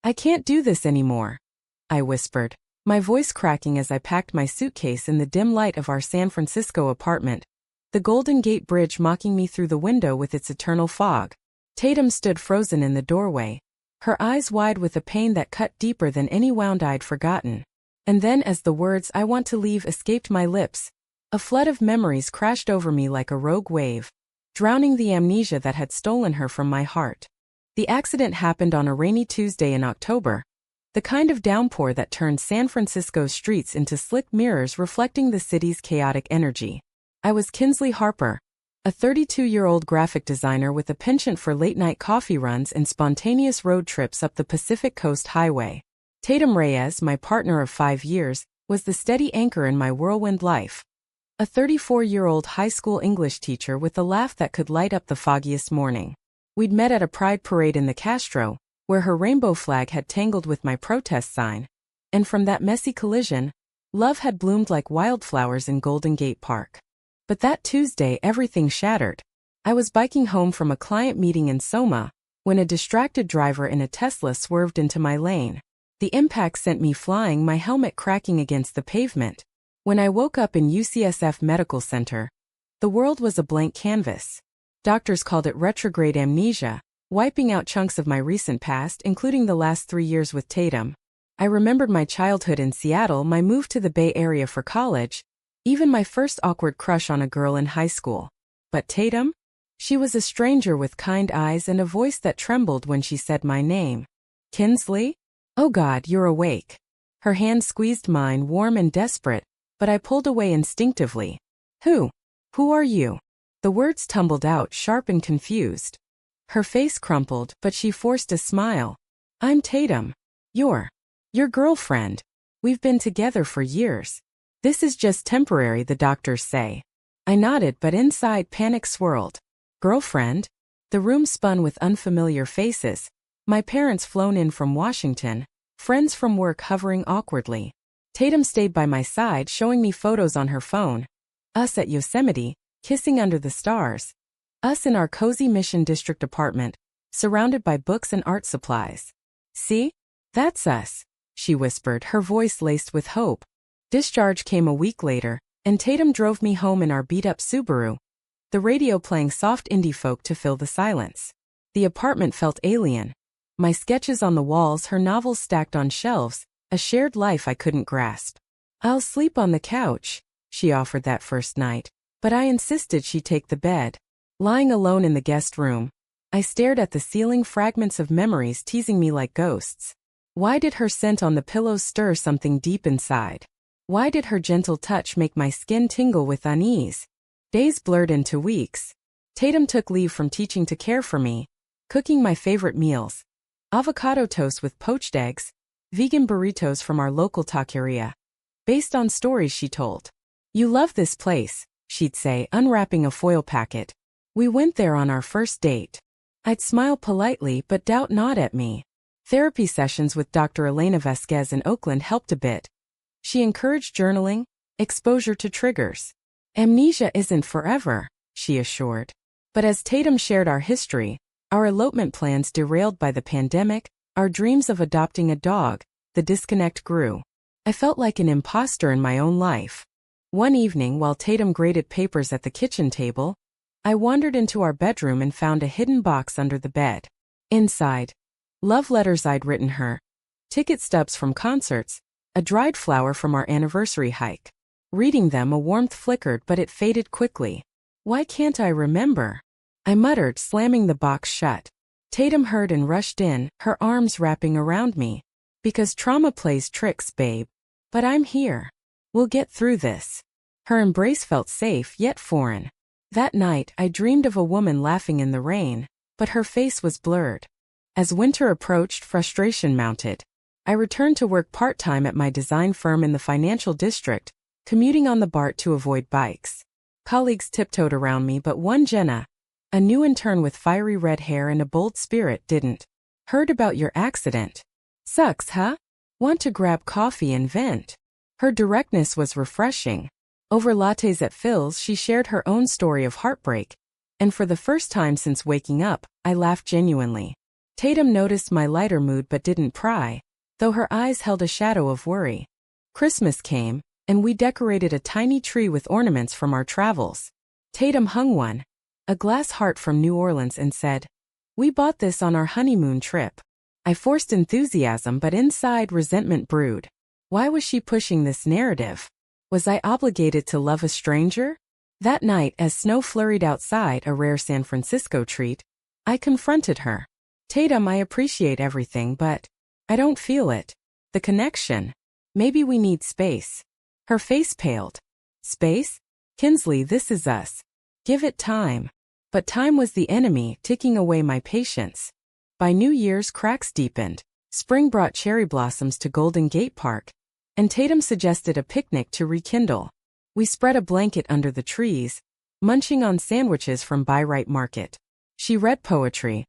I can't do this anymore, I whispered, my voice cracking as I packed my suitcase in the dim light of our San Francisco apartment, the Golden Gate Bridge mocking me through the window with its eternal fog. Tatum stood frozen in the doorway, her eyes wide with a pain that cut deeper than any wound I'd forgotten. And then as the words "I want to leave" escaped my lips, a flood of memories crashed over me like a rogue wave, drowning the amnesia that had stolen her from my heart. The accident happened on a rainy Tuesday in October, the kind of downpour that turned San Francisco's streets into slick mirrors reflecting the city's chaotic energy. I was Kinsley Harper, a 32-year-old graphic designer with a penchant for late-night coffee runs and spontaneous road trips up the Pacific Coast Highway. Tatum Reyes, my partner of 5 years, was the steady anchor in my whirlwind life. A 34-year-old high school English teacher with a laugh that could light up the foggiest morning. We'd met at a pride parade in the Castro, where her rainbow flag had tangled with my protest sign. And from that messy collision, love had bloomed like wildflowers in Golden Gate Park. But that Tuesday everything shattered. I was biking home from a client meeting in Soma, when a distracted driver in a Tesla swerved into my lane. The impact sent me flying, my helmet cracking against the pavement. When I woke up in UCSF Medical Center, the world was a blank canvas. Doctors called it retrograde amnesia, wiping out chunks of my recent past, including the last 3 years with Tatum. I remembered my childhood in Seattle, my move to the Bay Area for college, even my first awkward crush on a girl in high school. But Tatum? She was a stranger with kind eyes and a voice that trembled when she said my name. Kinsley? Oh God, you're awake. Her hand squeezed mine, warm and desperate, but I pulled away instinctively. Who are you? The words tumbled out, sharp and confused. Her face crumpled, but she forced a smile. I'm Tatum. Your girlfriend. We've been together for years. This is just temporary, the doctors say. I nodded, but inside panic swirled. Girlfriend? The room spun with unfamiliar faces. My parents flown in from Washington, friends from work hovering awkwardly. Tatum stayed by my side, showing me photos on her phone. Us at Yosemite, kissing under the stars. Us in our cozy Mission District apartment, surrounded by books and art supplies. See? That's us, she whispered, her voice laced with hope. Discharge came a week later, and Tatum drove me home in our beat-up Subaru, the radio playing soft indie folk to fill the silence. The apartment felt alien. My sketches on the walls, her novels stacked on shelves, a shared life I couldn't grasp. I'll sleep on the couch, she offered that first night, but I insisted she take the bed. Lying alone in the guest room, I stared at the ceiling, fragments of memories teasing me like ghosts. Why did her scent on the pillows stir something deep inside? Why did her gentle touch make my skin tingle with unease? Days blurred into weeks. Tatum took leave from teaching to care for me, cooking my favorite meals. Avocado toast with poached eggs, vegan burritos from our local taqueria, based on stories she told. You love this place, she'd say, unwrapping a foil packet. We went there on our first date. I'd smile politely but doubt nod at me. Therapy sessions with Dr. Elena Vasquez in Oakland helped a bit. She encouraged journaling, exposure to triggers. Amnesia isn't forever, she assured. But as Tatum shared our history, our elopement plans derailed by the pandemic, our dreams of adopting a dog, the disconnect grew. I felt like an imposter in my own life. One evening, while Tatum graded papers at the kitchen table, I wandered into our bedroom and found a hidden box under the bed. Inside, love letters I'd written her, ticket stubs from concerts, a dried flower from our anniversary hike. Reading them, a warmth flickered, but it faded quickly. Why can't I remember? I muttered, slamming the box shut. Tatum heard and rushed in, her arms wrapping around me. Because trauma plays tricks, babe. But I'm here. We'll get through this. Her embrace felt safe yet foreign. That night, I dreamed of a woman laughing in the rain, but her face was blurred. As winter approached, frustration mounted. I returned to work part-time at my design firm in the financial district, commuting on the BART to avoid bikes. Colleagues tiptoed around me, but one Jenna, a new intern with fiery red hair and a bold spirit, didn't. Heard about your accident. Sucks, huh? Want to grab coffee and vent. Her directness was refreshing. Over lattes at Phil's, she shared her own story of heartbreak, and for the first time since waking up, I laughed genuinely. Tatum noticed my lighter mood but didn't pry, though her eyes held a shadow of worry. Christmas came, and we decorated a tiny tree with ornaments from our travels. Tatum hung one, a glass heart from New Orleans, and said, "We bought this on our honeymoon trip." I forced enthusiasm, but inside resentment brewed. Why was she pushing this narrative? Was I obligated to love a stranger? That night, as snow flurried outside, a rare San Francisco treat, I confronted her. "Tatum, I appreciate everything, but I don't feel it. The connection. Maybe we need space." Her face paled. "Space? Kinsley, this is us. Give it time." But time was the enemy, ticking away my patience. By New Year's, cracks deepened. Spring brought cherry blossoms to Golden Gate Park, and Tatum suggested a picnic to rekindle. We spread a blanket under the trees, munching on sandwiches from Bayreuth Market. She read poetry,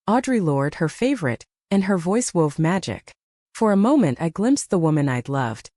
Audre Lorde her favorite, and her voice wove magic. For a moment I glimpsed the woman I'd loved.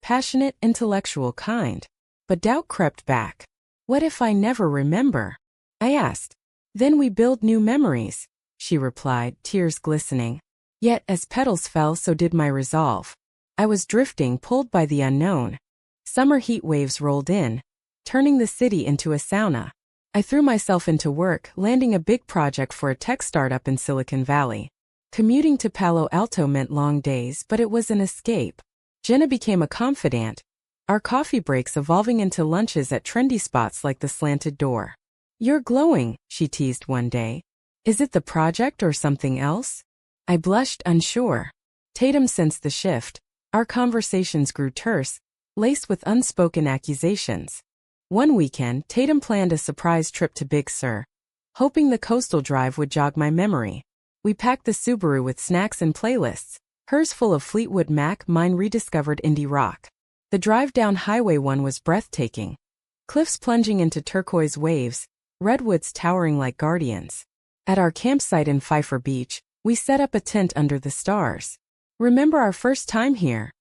Passionate, intellectual, kind. But doubt crept back. What if I never remember? I asked. Then we build new memories, she replied, tears glistening. Yet as petals fell, so did my resolve. I was drifting, pulled by the unknown. Summer heat waves rolled in, turning the city into a sauna. I threw myself into work, landing a big project for a tech startup in Silicon Valley. Commuting to Palo Alto meant long days, but it was an escape. Jenna became a confidant, our coffee breaks evolving into lunches at trendy spots like the Slanted Door. "You're glowing," she teased one day. "Is it the project or something else?" I blushed, unsure. Tatum sensed the shift. Our conversations grew terse, laced with unspoken accusations. One weekend, Tatum planned a surprise trip to Big Sur, hoping the coastal drive would jog my memory. We packed the Subaru with snacks and playlists, hers full of Fleetwood Mac, mine rediscovered indie rock. The drive down Highway 1 was breathtaking. Cliffs plunging into turquoise waves, redwoods towering like guardians. At our campsite in Pfeiffer Beach, we set up a tent under the stars. "Remember our first time here?"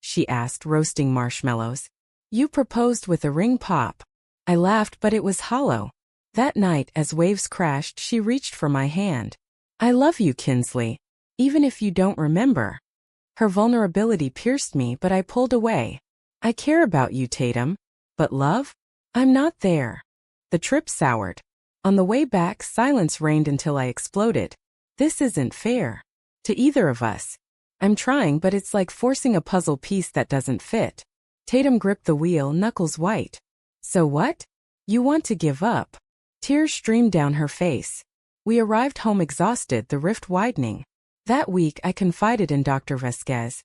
she asked, roasting marshmallows. "You proposed with a ring pop." I laughed, but it was hollow. That night, as waves crashed, she reached for my hand. "I love you, Kinsley, even if you don't remember." Her vulnerability pierced me, but I pulled away. "I care about you, Tatum. But love? I'm not there." The trip soured. On the way back, silence reigned until I exploded. "This isn't fair. To either of us. I'm trying, but it's like forcing a puzzle piece that doesn't fit." Tatum gripped the wheel, knuckles white. "So what? You want to give up?" Tears streamed down her face. We arrived home exhausted, the rift widening. That week, I confided in Dr. Vasquez.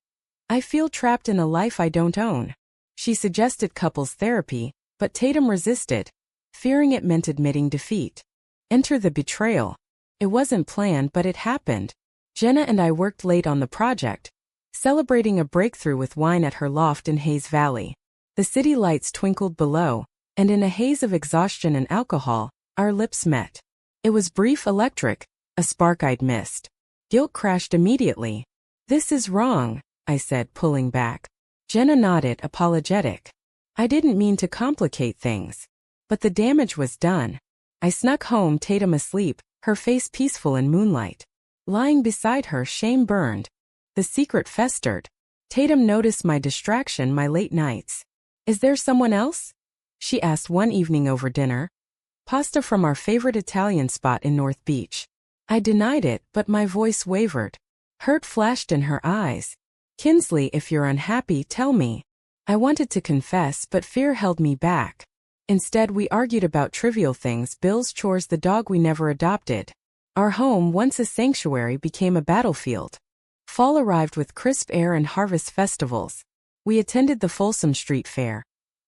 "I feel trapped in a life I don't own." She suggested couples therapy, but Tatum resisted, fearing it meant admitting defeat. Enter the betrayal. It wasn't planned, but it happened. Jenna and I worked late on the project, celebrating a breakthrough with wine at her loft in Hayes Valley. The city lights twinkled below, and in a haze of exhaustion and alcohol, our lips met. It was brief, electric, a spark I'd missed. Guilt crashed immediately. "This is wrong," I said, pulling back. Jenna nodded, apologetic. "I didn't mean to complicate things. But the damage was done." I snuck home, Tatum asleep, her face peaceful in moonlight. Lying beside her, shame burned. The secret festered. Tatum noticed my distraction, my late nights. "Is there someone else?" she asked one evening over dinner. "Pasta from our favorite Italian spot in North Beach." I denied it, but my voice wavered. Hurt flashed in her eyes. "Kinsley, if you're unhappy, tell me." I wanted to confess, but fear held me back. Instead, we argued about trivial things: bills, chores, the dog we never adopted. Our home, once a sanctuary, became a battlefield. Fall arrived with crisp air and harvest festivals. We attended the Folsom Street Fair.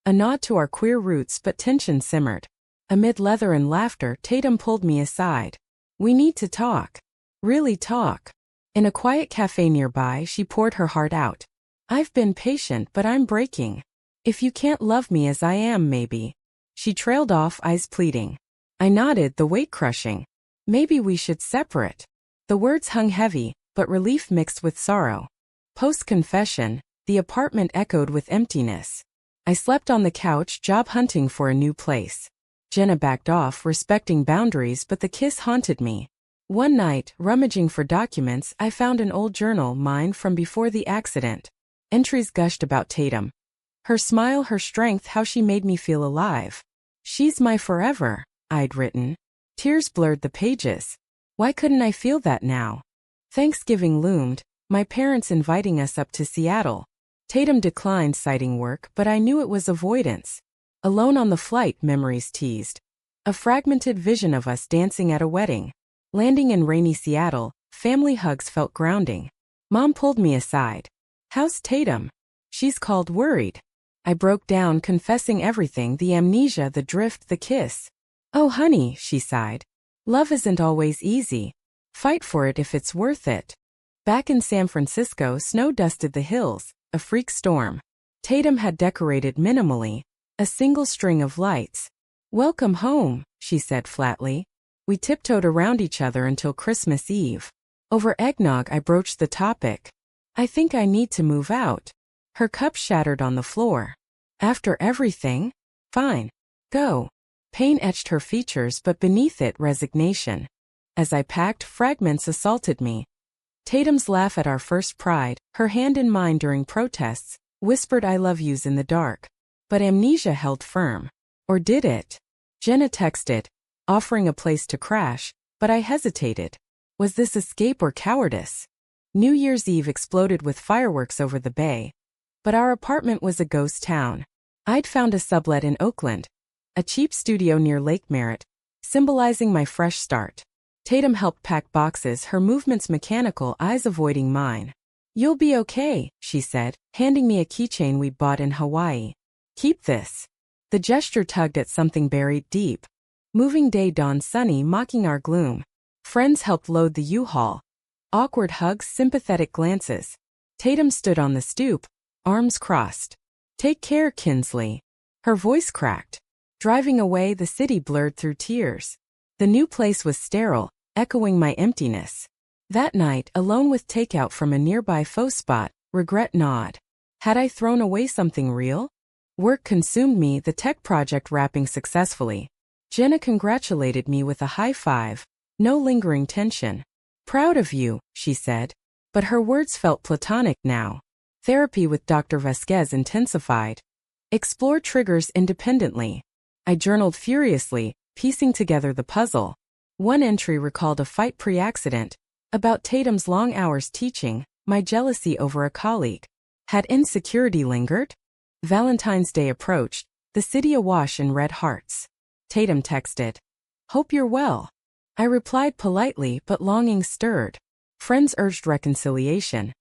A nod to our queer roots, but tension simmered. Amid leather and laughter, Tatum pulled me aside. "We need to talk. Really talk." In a quiet cafe nearby, she poured her heart out. "I've been patient, but I'm breaking. If you can't love me as I am, maybe." She trailed off, eyes pleading. I nodded, the weight crushing. "Maybe we should separate." The words hung heavy, but relief mixed with sorrow. Post-confession, the apartment echoed with emptiness. I slept on the couch, job hunting for a new place. Jenna backed off, respecting boundaries, but the kiss haunted me. One night, rummaging for documents, I found an old journal, mine from before the accident. Entries gushed about Tatum. Her smile, her strength, how she made me feel alive. "She's my forever," I'd written. Tears blurred the pages. Why couldn't I feel that now? Thanksgiving loomed, my parents inviting us up to Seattle. Tatum declined, citing work, but I knew it was avoidance. Alone on the flight, memories teased. A fragmented vision of us dancing at a wedding. Landing in rainy Seattle, family hugs felt grounding. Mom pulled me aside. "How's Tatum?" "She's called worried." I broke down, confessing everything, the amnesia, the drift, the kiss. "Oh honey," she sighed. "Love isn't always easy. Fight for it if it's worth it." Back in San Francisco, snow dusted the hills, a freak storm. Tatum had decorated minimally, a single string of lights. "Welcome home," she said flatly. We tiptoed around each other until Christmas Eve. Over eggnog, I broached the topic. "I think I need to move out." Her cup shattered on the floor. "After everything? Fine. Go." Pain etched her features, but beneath it, resignation. As I packed, fragments assaulted me. Tatum's laugh at our first pride, her hand in mine during protests, whispered "I love yous" in the dark. But amnesia held firm. Or did it? Jenna texted, offering a place to crash, but I hesitated. Was this escape or cowardice? New Year's Eve exploded with fireworks over the bay. But our apartment was a ghost town. I'd found a sublet in Oakland, a cheap studio near Lake Merritt, symbolizing my fresh start. Tatum helped pack boxes, her movements mechanical, eyes avoiding mine. "You'll be okay," she said, handing me a keychain we'd bought in Hawaii. "Keep this." The gesture tugged at something buried deep. Moving day dawned sunny, mocking our gloom. Friends helped load the U-Haul. Awkward hugs, sympathetic glances. Tatum stood on the stoop, arms crossed. "Take care, Kinsley." Her voice cracked. Driving away, the city blurred through tears. The new place was sterile, echoing my emptiness. That night, alone with takeout from a nearby faux spot, regret gnawed. Had I thrown away something real? Work consumed me, the tech project wrapping successfully. Jenna congratulated me with a high five. No lingering tension. "Proud of you," she said. But her words felt platonic now. Therapy with Dr. Vasquez intensified. Explore triggers independently. I journaled furiously, piecing together the puzzle. One entry recalled a fight pre-accident, about Tatum's long hours teaching, my jealousy over a colleague. Had insecurity lingered? Valentine's Day approached, the city awash in red hearts. Tatum texted, "Hope you're well." I replied politely, but longing stirred. Friends urged reconciliation.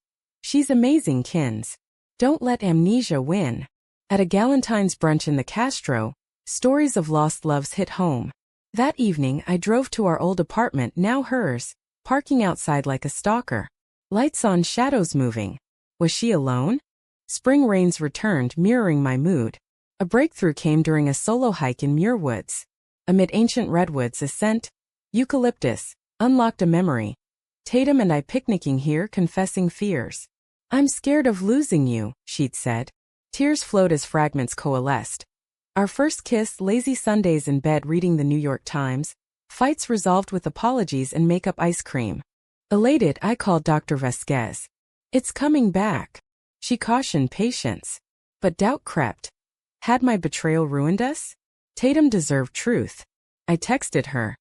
"She's amazing, Kins. Don't let amnesia win." At a Galentine's brunch in the Castro, stories of lost loves hit home. That evening, I drove to our old apartment, now hers, parking outside like a stalker. Lights on, shadows moving. Was she alone? Spring rains returned, mirroring my mood. A breakthrough came during a solo hike in Muir Woods. Amid ancient redwoods, a scent, eucalyptus, unlocked a memory. Tatum and I picnicking here, confessing fears. "I'm scared of losing you," she'd said. Tears flowed as fragments coalesced. Our first kiss, lazy Sundays in bed reading the New York Times, fights resolved with apologies and makeup ice cream. Elated, I called Dr. Vasquez. "It's coming back." She cautioned patience. But doubt crept. Had my betrayal ruined us? Tatum deserved truth. I texted her.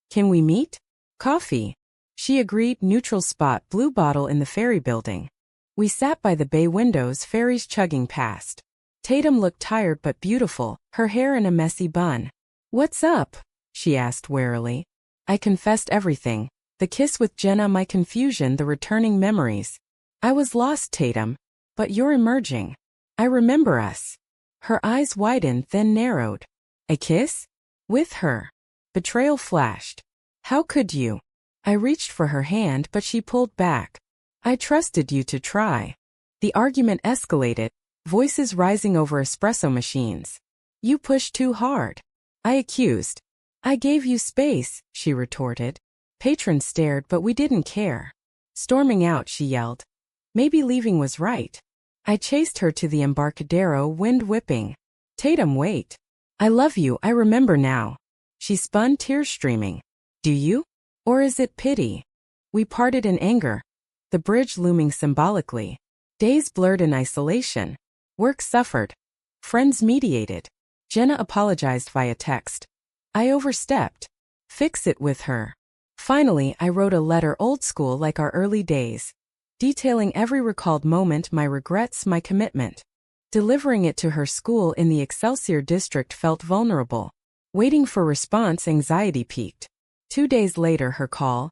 "Can we meet? Coffee." She agreed, neutral spot, blue bottle in the ferry building. We sat by the bay windows, ferries chugging past. Tatum looked tired but beautiful, her hair in a messy bun. "What's up?" she asked warily. I confessed everything. The kiss with Jenna, my confusion, the returning memories. "I was lost, Tatum. But you're emerging. I remember us." Her eyes widened, then narrowed. "A kiss? With her?" Betrayal flashed. "How could you?" I reached for her hand, but she pulled back. "I trusted you to try." The argument escalated, voices rising over espresso machines. "You pushed too hard," I accused. "I gave you space," she retorted. Patrons stared, but we didn't care. Storming out, she yelled. Maybe leaving was right. I chased her to the Embarcadero, wind whipping. "Tatum, wait. I love you, I remember now." She spun, tears streaming. "Do you? Or is it pity? We parted in anger, the bridge looming symbolically. Days blurred in isolation. Work suffered. Friends mediated. Jenna apologized via text. I overstepped. Fix it with her. Finally, I wrote a letter old school like our early days, detailing every recalled moment, my regrets, my commitment. Delivering it to her school in the Excelsior district felt vulnerable. Waiting for response, anxiety peaked. 2 days later, her call.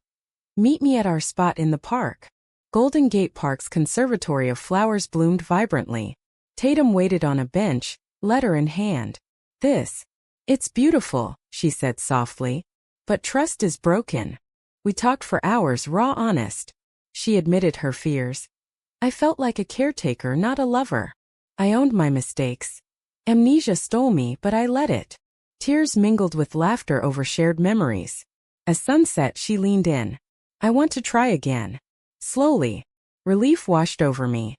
Meet me at our spot in the park. Golden Gate Park's conservatory of flowers bloomed vibrantly. Tatum waited on a bench, letter in hand. It's beautiful, she said softly. But trust is broken. We talked for hours, raw, honest. She admitted her fears. I felt like a caretaker, not a lover. I owned my mistakes. Amnesia stole me, but I let it. Tears mingled with laughter over shared memories. As sunset, she leaned in. I want to try again. Slowly. Relief washed over me.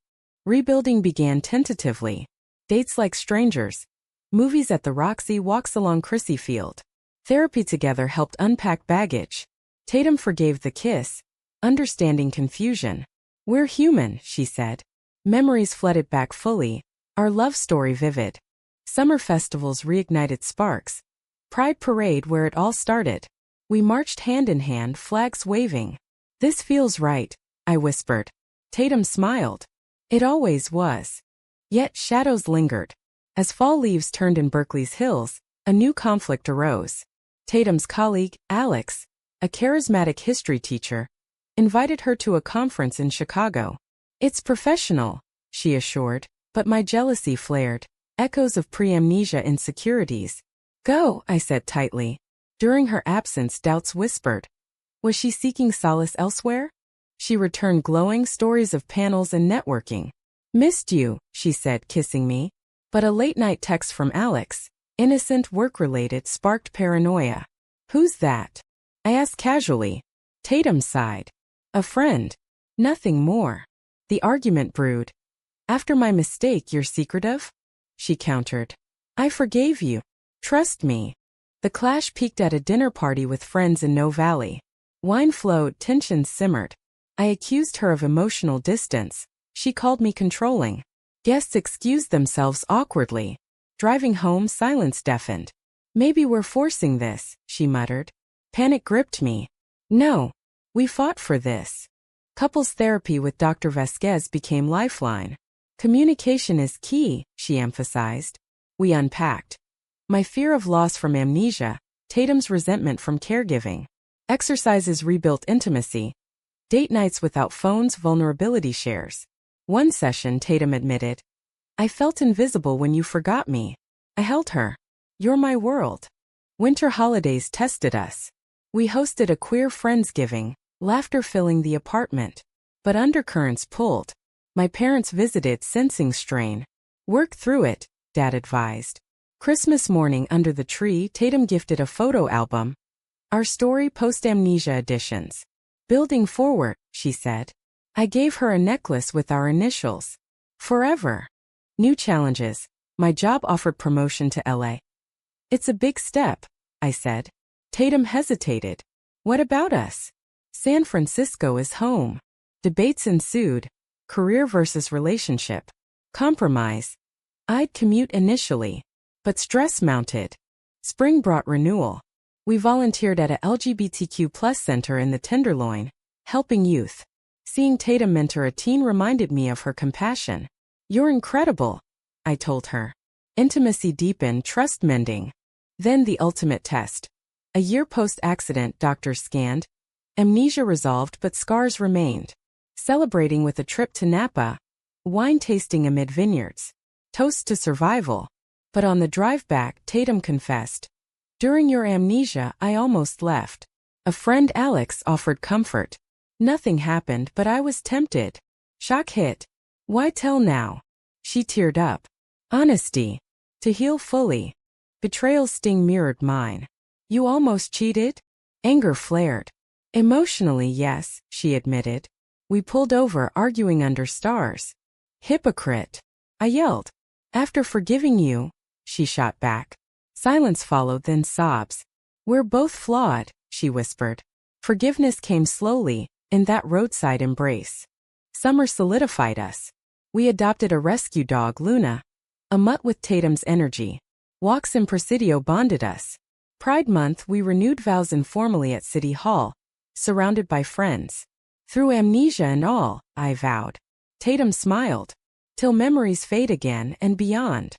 Rebuilding began tentatively. Dates like strangers. Movies at the Roxy, walks along Crissy Field. Therapy together helped unpack baggage. Tatum forgave the kiss, understanding confusion. We're human, she said. Memories flooded back fully, our love story vivid. Summer festivals reignited sparks. Pride Parade where it all started. We marched hand in hand, flags waving. This feels right, I whispered. Tatum smiled. It always was. Yet shadows lingered. As fall leaves turned in Berkeley's hills, a new conflict arose. Tatum's colleague, Alex, a charismatic history teacher, invited her to a conference in Chicago. It's professional, she assured, but my jealousy flared. Echoes of pre-amnesia insecurities. Go, I said tightly. During her absence, doubts whispered. Was she seeking solace elsewhere? She returned glowing stories of panels and networking. Missed you, she said, kissing me. But a late-night text from Alex, innocent work-related, sparked paranoia. Who's that? I asked casually. Tatum sighed. A friend. Nothing more. The argument brewed. After my mistake, you're secretive? She countered. I forgave you. Trust me. The clash peaked at a dinner party with friends in No Valley. Wine flowed, tensions simmered. I accused her of emotional distance. She called me controlling. Guests excused themselves awkwardly. Driving home, silence deafened. Maybe we're forcing this, she muttered. Panic gripped me. No. We fought for this. Couples therapy with Dr. Vasquez became lifeline. Communication is key, she emphasized. We unpacked. My fear of loss from amnesia, Tatum's resentment from caregiving. Exercises rebuilt intimacy. Date nights without phones, vulnerability shares. One session, Tatum admitted. I felt invisible when you forgot me. I held her. You're my world. Winter holidays tested us. We hosted a queer Friendsgiving, laughter filling the apartment. But undercurrents pulled. My parents visited, sensing strain. Work through it, Dad advised. Christmas morning under the tree, Tatum gifted a photo album. Our story post-amnesia editions. Building forward, she said. I gave her a necklace with our initials. Forever. New challenges. My job offered promotion to LA. It's a big step, I said. Tatum hesitated. What about us? San Francisco is home. Debates ensued. Career versus relationship. Compromise. I'd commute initially. But stress mounted. Spring brought renewal. We volunteered at a LGBTQ+ center in the Tenderloin, helping youth. Seeing Tatum mentor a teen reminded me of her compassion. You're incredible, I told her. Intimacy deepened, trust mending. Then the ultimate test. A year post-accident, doctors scanned. Amnesia resolved, but scars remained. Celebrating with a trip to Napa. Wine tasting amid vineyards. Toast to survival. But on the drive back, Tatum confessed. During your amnesia, I almost left. A friend, Alex, offered comfort. Nothing happened, but I was tempted. Shock hit. Why tell now? She teared up. Honesty. To heal fully. Betrayal's sting mirrored mine. You almost cheated? Anger flared. Emotionally, yes, she admitted. We pulled over, arguing under stars. Hypocrite. I yelled. After forgiving you, she shot back. Silence followed, then sobs. We're both flawed, she whispered. Forgiveness came slowly, in that roadside embrace. Summer solidified us. We adopted a rescue dog, Luna, a mutt with Tatum's energy. Walks in Presidio bonded us. Pride Month we renewed vows informally at City Hall, surrounded by friends. Through amnesia and all, I vowed. Tatum smiled. Till memories fade again and beyond.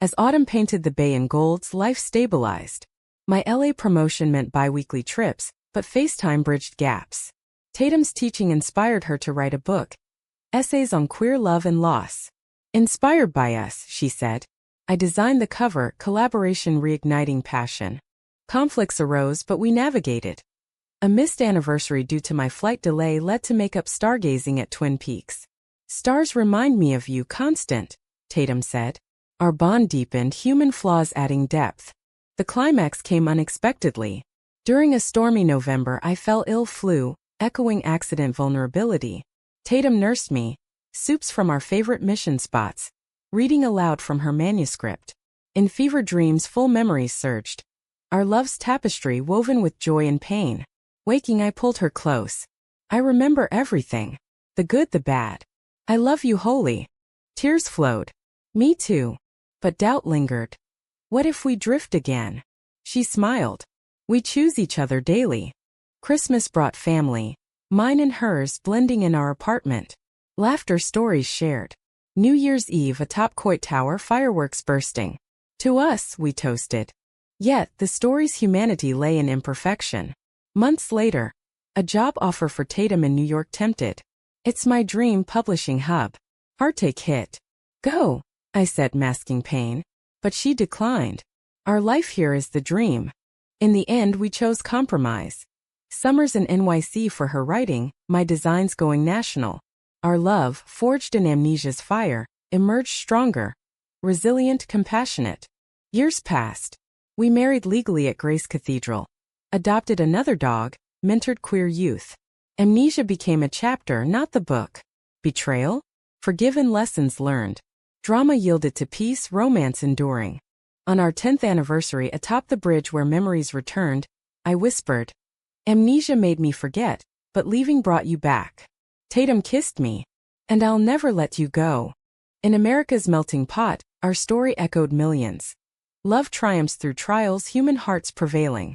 As autumn painted the bay in golds, life stabilized. My LA promotion meant bi-weekly trips, but FaceTime bridged gaps. Tatum's teaching inspired her to write a book. Essays on queer love and loss. Inspired by us, she said. I designed the cover, collaboration reigniting passion. Conflicts arose, but we navigated. A missed anniversary due to my flight delay led to make up stargazing at Twin Peaks. Stars remind me of you constant, Tatum said. Our bond deepened, human flaws adding depth. The climax came unexpectedly. During a stormy November I fell ill, flu, echoing accident vulnerability. Tatum nursed me. Soups from our favorite mission spots. Reading aloud from her manuscript. In fever dreams full memories surged. Our love's tapestry woven with joy and pain. Waking I pulled her close. I remember everything. The good, the bad. I love you wholly. Tears flowed. Me too. But doubt lingered. What if we drift again? She smiled. We choose each other daily. Christmas brought family. Mine and hers blending in our apartment. Laughter, stories shared. New Year's Eve atop Coit Tower, fireworks bursting. To us, we toasted. Yet, the story's humanity lay in imperfection. Months later, a job offer for Tatum in New York tempted. It's my dream publishing hub. Heartache hit. Go, I said, masking pain. But she declined. Our life here is the dream. In the end, we chose compromise. Summers in NYC for her writing, my designs going national. Our love, forged in amnesia's fire, emerged stronger. Resilient, compassionate. Years passed. We married legally at Grace Cathedral. Adopted another dog, mentored queer youth. Amnesia became a chapter, not the book. Betrayal? Forgiven, lessons learned. Drama yielded to peace, romance enduring. On our 10th anniversary atop the bridge where memories returned, I whispered. Amnesia made me forget, but leaving brought you back. Tatum kissed me. And I'll never let you go. In America's melting pot, our story echoed millions. Love triumphs through trials, human hearts prevailing.